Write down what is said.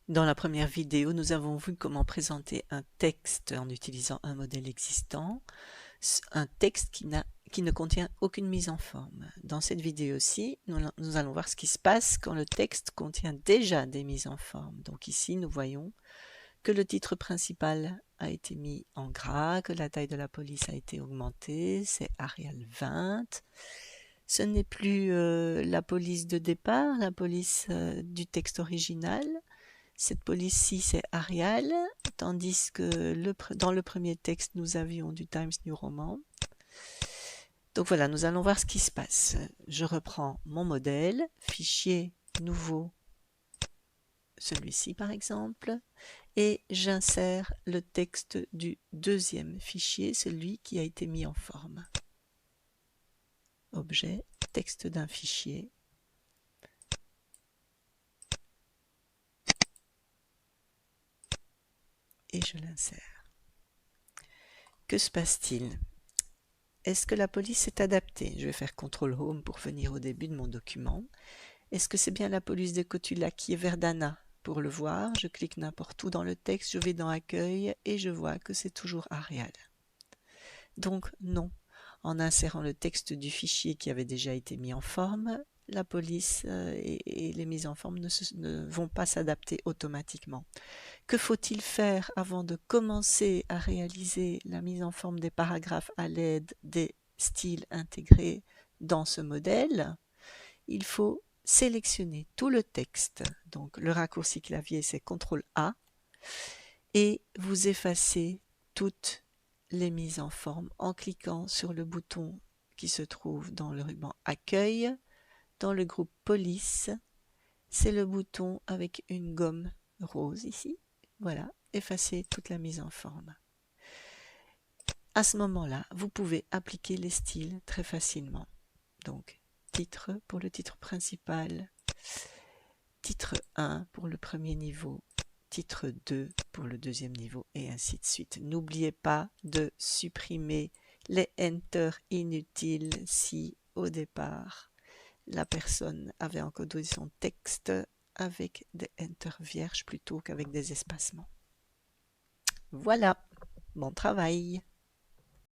Dans la première vidéo, nous avons vu comment présenter un texte en utilisant un modèle existant, un texte qui ne contient aucune mise en forme. Dans cette vidéo-ci, nous allons voir ce qui se passe quand le texte contient déjà des mises en forme. Donc ici, nous voyons que le titre principal a été mis en gras, que la taille de la police a été augmentée, c'est Arial 20. Ce n'est plus la police de départ, la police du texte original. Cette police-ci, c'est Arial, tandis que dans le premier texte, nous avions du Times New Roman. Donc voilà, nous allons voir ce qui se passe. Je reprends mon modèle, fichier nouveau, celui-ci par exemple, et j'insère le texte du deuxième fichier, celui qui a été mis en forme. Objet, texte d'un fichier. Et je l'insère. Que se passe-t-il? Est-ce que la police s'est adaptée? Je vais faire CTRL HOME pour venir au début de mon document. Est-ce que c'est bien la police de Cotula qui est Verdana? Pour le voir, je clique n'importe où dans le texte, je vais dans Accueil et je vois que c'est toujours Arial. Donc non, en insérant le texte du fichier qui avait déjà été mis en forme, la police et les mises en forme ne vont pas s'adapter automatiquement. Que faut-il faire avant de commencer à réaliser la mise en forme des paragraphes à l'aide des styles intégrés dans ce modèle? Il faut sélectionner tout le texte. Donc le raccourci clavier, c'est CTRL A, et vous effacez toutes les mises en forme en cliquant sur le bouton qui se trouve dans le ruban Accueil. Dans le groupe Police, c'est le bouton avec une gomme rose ici. Voilà, effacer toute la mise en forme. À ce moment-là, vous pouvez appliquer les styles très facilement. Donc, titre pour le titre principal, titre 1 pour le premier niveau, titre 2 pour le deuxième niveau, et ainsi de suite. N'oubliez pas de supprimer les enter inutiles si, au départ, la personne avait encodé son texte avec des enter vierges plutôt qu'avec des espacements. Voilà, bon travail!